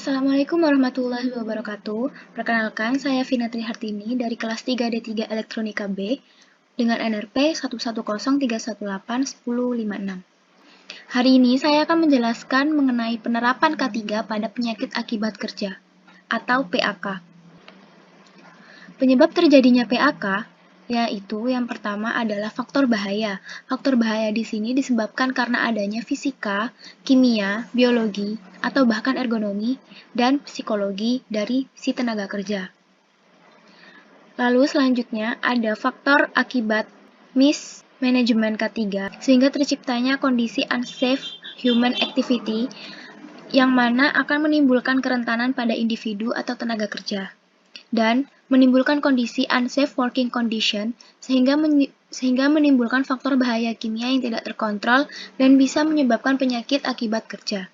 Assalamualaikum warahmatullahi wabarakatuh. Perkenalkan, saya Vina Trihartini dari kelas 3D3 Elektronika B dengan NRP 11031810156. Hari ini saya akan menjelaskan mengenai penerapan K3 pada penyakit akibat kerja atau PAK. Penyebab terjadinya PAK yaitu yang pertama adalah faktor bahaya. Faktor bahaya di sini disebabkan karena adanya fisika, kimia, biologi, atau bahkan ergonomi dan psikologi dari si tenaga kerja. Lalu selanjutnya ada faktor akibat mismanagement K3 sehingga terciptanya kondisi unsafe human activity yang mana akan menimbulkan kerentanan pada individu atau tenaga kerja dan menimbulkan kondisi unsafe working condition sehingga menimbulkan faktor bahaya kimia yang tidak terkontrol dan bisa menyebabkan penyakit akibat kerja.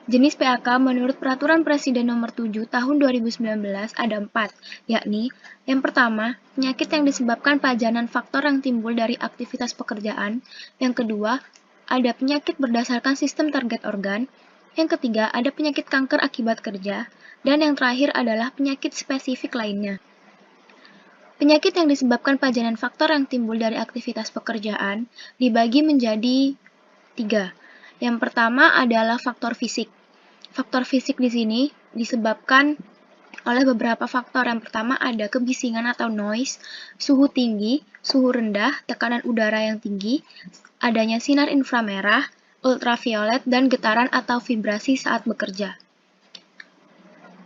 Jenis PAK menurut Peraturan Presiden Nomor 7 Tahun 2019 ada 4, yakni yang pertama, penyakit yang disebabkan pajanan faktor yang timbul dari aktivitas pekerjaan. Yang kedua, ada penyakit berdasarkan sistem target organ. Yang ketiga, ada penyakit kanker akibat kerja. Dan yang terakhir adalah penyakit spesifik lainnya. Penyakit yang disebabkan pajanan faktor yang timbul dari aktivitas pekerjaan dibagi menjadi 3. Yang pertama adalah faktor fisik. Faktor fisik di sini disebabkan oleh beberapa faktor. Yang pertama ada kebisingan atau noise, suhu tinggi, suhu rendah, tekanan udara yang tinggi, adanya sinar inframerah, ultraviolet, dan getaran atau vibrasi saat bekerja.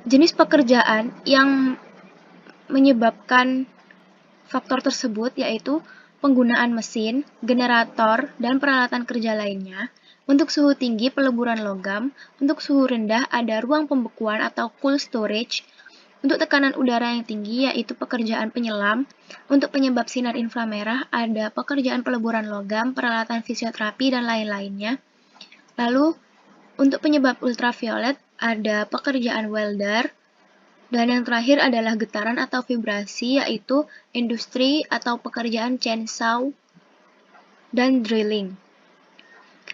Jenis pekerjaan yang menyebabkan faktor tersebut yaitu penggunaan mesin, generator, dan peralatan kerja lainnya. Untuk suhu tinggi, peleburan logam. Untuk suhu rendah, ada ruang pembekuan atau cool storage. Untuk tekanan udara yang tinggi, yaitu pekerjaan penyelam. Untuk penyebab sinar inframerah, ada pekerjaan peleburan logam, peralatan fisioterapi, dan lain-lainnya. Lalu, untuk penyebab ultraviolet, ada pekerjaan welder. Dan yang terakhir adalah getaran atau vibrasi, yaitu industri atau pekerjaan chainsaw dan drilling.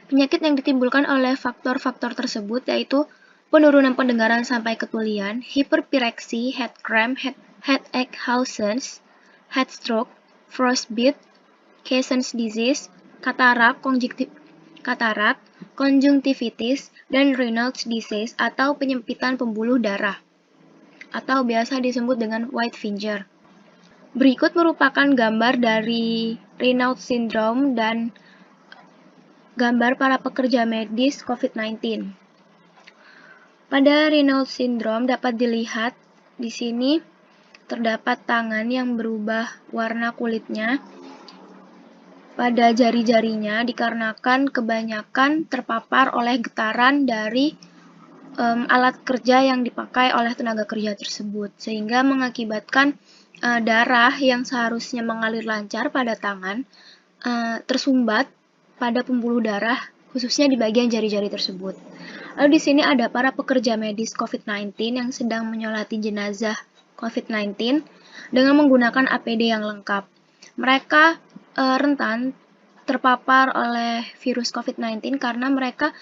Penyakit yang ditimbulkan oleh faktor-faktor tersebut yaitu penurunan pendengaran sampai ketulian, hiperpireksi, head cramp, headache, Hausen's, head stroke, frostbite, Casson's disease, katarak, konjungtivitis, dan Raynaud's disease atau penyempitan pembuluh darah atau biasa disebut dengan white finger. Berikut merupakan gambar dari Raynaud's syndrome dan gambar para pekerja medis COVID-19. Pada Raynaud's syndrome dapat dilihat di sini terdapat tangan yang berubah warna kulitnya pada jari-jarinya dikarenakan kebanyakan terpapar oleh getaran dari alat kerja yang dipakai oleh tenaga kerja tersebut, sehingga mengakibatkan darah yang seharusnya mengalir lancar pada tangan tersumbat pada pembuluh darah, khususnya di bagian jari-jari tersebut. Lalu di sini ada para pekerja medis COVID-19 yang sedang menyolati jenazah COVID-19 dengan menggunakan APD yang lengkap. Mereka rentan terpapar oleh virus COVID-19 karena mereka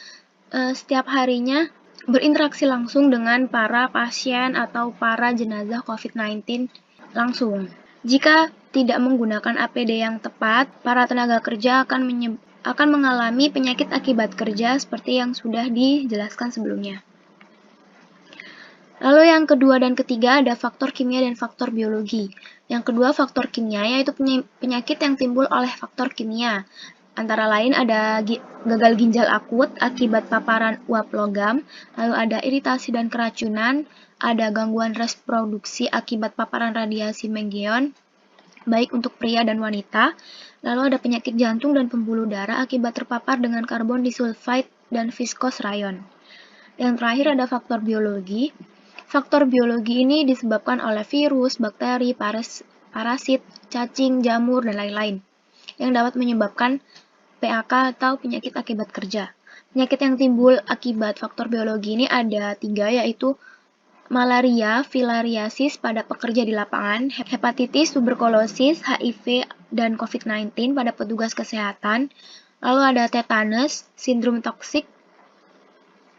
setiap harinya berinteraksi langsung dengan para pasien atau para jenazah COVID-19 langsung. Jika tidak menggunakan APD yang tepat, para tenaga kerja akan mengalami penyakit akibat kerja seperti yang sudah dijelaskan sebelumnya. Lalu yang kedua dan ketiga ada faktor kimia dan faktor biologi. Yang kedua faktor kimia yaitu penyakit yang timbul oleh faktor kimia. Antara lain ada gagal ginjal akut akibat paparan uap logam, lalu ada iritasi dan keracunan, ada gangguan reproduksi akibat paparan radiasi menggeon, baik untuk pria dan wanita, lalu ada penyakit jantung dan pembuluh darah akibat terpapar dengan karbon disulfide dan viskos rayon. Yang terakhir ada faktor biologi. Faktor biologi ini disebabkan oleh virus, bakteri, parasit, cacing, jamur, dan lain-lain yang dapat menyebabkan PAK atau penyakit akibat kerja. Penyakit yang timbul akibat faktor biologi ini ada 3, yaitu malaria, filariasis pada pekerja di lapangan, hepatitis, tuberkulosis, HIV, dan COVID-19 pada petugas kesehatan, lalu ada tetanus, sindrom toksik,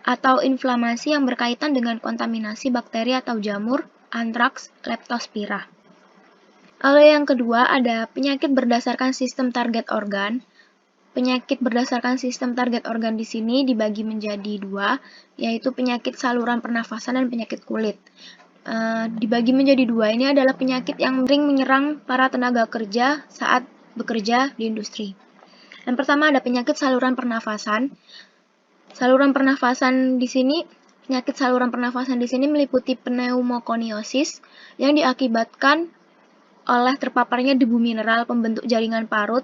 atau inflamasi yang berkaitan dengan kontaminasi bakteri atau jamur, antraks, leptospira. Lalu yang kedua ada penyakit berdasarkan sistem target organ. Penyakit berdasarkan sistem target organ di sini dibagi menjadi dua, yaitu penyakit saluran pernafasan dan penyakit kulit. Dibagi menjadi dua ini adalah penyakit yang sering menyerang para tenaga kerja saat bekerja di industri. Yang pertama ada penyakit saluran pernafasan. Penyakit saluran pernafasan di sini meliputi pneumokoniosis yang diakibatkan oleh terpaparnya debu mineral pembentuk jaringan parut.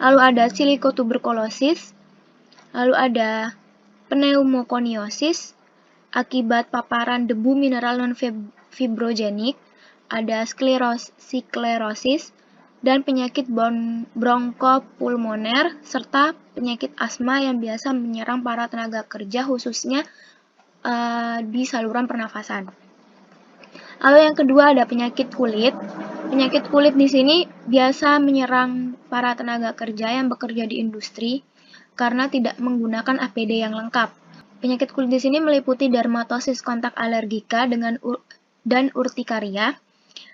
Lalu ada silikotuberkulosis, lalu ada pneumokoniosis akibat paparan debu mineral non-fibrogenik, ada sklerosis, dan penyakit bronkopulmoner, serta penyakit asma yang biasa menyerang para tenaga kerja khususnya di saluran pernafasan. Lalu yang kedua ada penyakit kulit. Penyakit kulit di sini biasa menyerang para tenaga kerja yang bekerja di industri karena tidak menggunakan APD yang lengkap. Penyakit kulit di sini meliputi dermatosis kontak alergika dan urtikaria,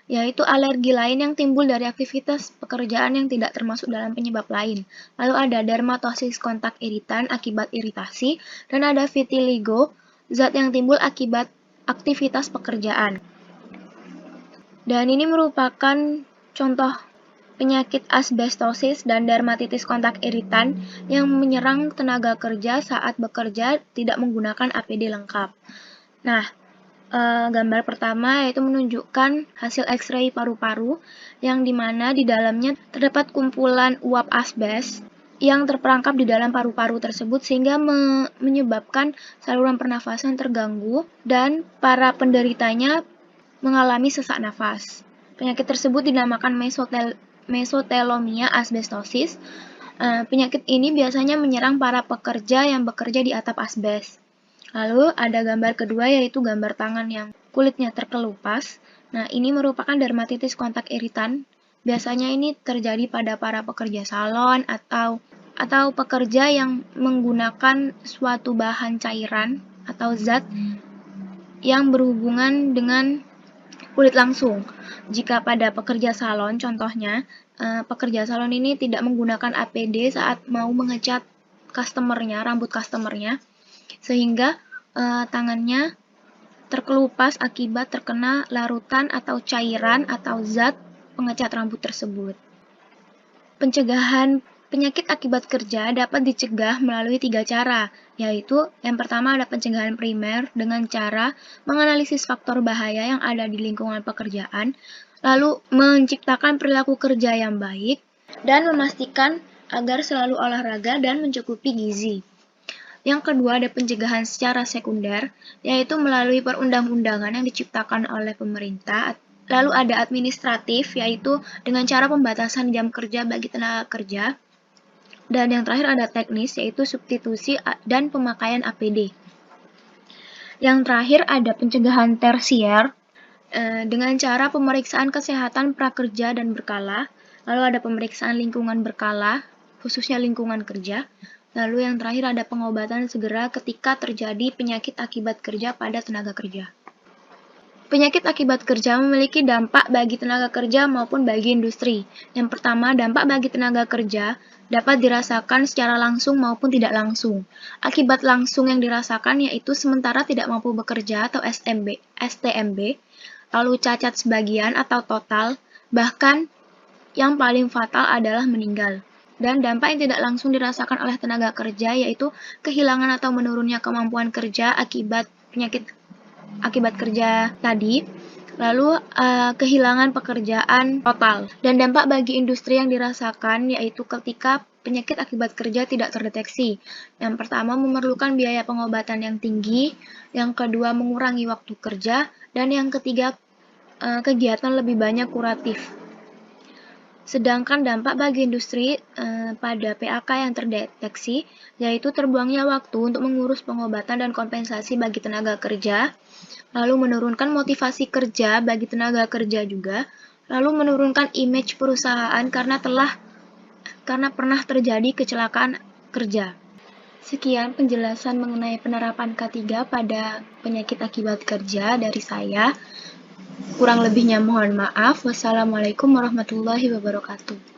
yaitu alergi lain yang timbul dari aktivitas pekerjaan yang tidak termasuk dalam penyebab lain. Lalu ada dermatosis kontak iritan akibat iritasi, dan ada vitiligo, zat yang timbul akibat aktivitas pekerjaan. Dan ini merupakan contoh penyakit asbestosis dan dermatitis kontak iritan yang menyerang tenaga kerja saat bekerja tidak menggunakan APD lengkap. Nah, gambar pertama yaitu menunjukkan hasil X-ray paru-paru yang dimana di dalamnya terdapat kumpulan uap asbes yang terperangkap di dalam paru-paru tersebut sehingga menyebabkan saluran pernafasan terganggu dan para penderitanya mengalami sesak nafas. Penyakit tersebut dinamakan mesotelomia asbestosis. Penyakit ini biasanya menyerang para pekerja yang bekerja di atap asbes. Lalu ada gambar kedua yaitu gambar tangan yang kulitnya terkelupas. Nah, ini merupakan dermatitis kontak iritan. Biasanya ini terjadi pada para pekerja salon atau pekerja yang menggunakan suatu bahan cairan atau zat yang berhubungan dengan kulit langsung. Jika pada pekerja salon, contohnya, pekerja salon ini tidak menggunakan APD saat mau mengecat rambut customernya, sehingga tangannya terkelupas akibat terkena larutan atau cairan atau zat pengecat rambut tersebut. Pencegahan penyakit akibat kerja dapat dicegah melalui 3 cara, yaitu yang pertama ada pencegahan primer dengan cara menganalisis faktor bahaya yang ada di lingkungan pekerjaan, lalu menciptakan perilaku kerja yang baik, dan memastikan agar selalu olahraga dan mencukupi gizi. Yang kedua ada pencegahan secara sekunder, yaitu melalui perundang-undangan yang diciptakan oleh pemerintah. Lalu ada administratif, yaitu dengan cara pembatasan jam kerja bagi tenaga kerja. Dan yang terakhir ada teknis, yaitu substitusi dan pemakaian APD. Yang terakhir ada pencegahan tersier, dengan cara pemeriksaan kesehatan prakerja dan berkala. Lalu ada pemeriksaan lingkungan berkala, khususnya lingkungan kerja. Lalu yang terakhir ada pengobatan segera ketika terjadi penyakit akibat kerja pada tenaga kerja. Penyakit akibat kerja memiliki dampak bagi tenaga kerja maupun bagi industri. Yang pertama, dampak bagi tenaga kerja dapat dirasakan secara langsung maupun tidak langsung. Akibat langsung yang dirasakan yaitu sementara tidak mampu bekerja atau STMB, lalu cacat sebagian atau total, bahkan yang paling fatal adalah meninggal. Dan dampak yang tidak langsung dirasakan oleh tenaga kerja yaitu kehilangan atau menurunnya kemampuan kerja akibat kerja tadi, lalu kehilangan pekerjaan total. Dan dampak bagi industri yang dirasakan yaitu ketika penyakit akibat kerja tidak terdeteksi. Yang pertama memerlukan biaya pengobatan yang tinggi, yang kedua mengurangi waktu kerja, dan yang ketiga kegiatan lebih banyak kuratif. Sedangkan dampak bagi industri pada PAK yang terdeteksi yaitu terbuangnya waktu untuk mengurus pengobatan dan kompensasi bagi tenaga kerja, lalu menurunkan motivasi kerja bagi tenaga kerja juga, lalu menurunkan image perusahaan karena pernah terjadi kecelakaan kerja. Sekian penjelasan mengenai penerapan K3 pada penyakit akibat kerja dari saya. Kurang lebihnya mohon maaf. Wassalamualaikum warahmatullahi wabarakatuh.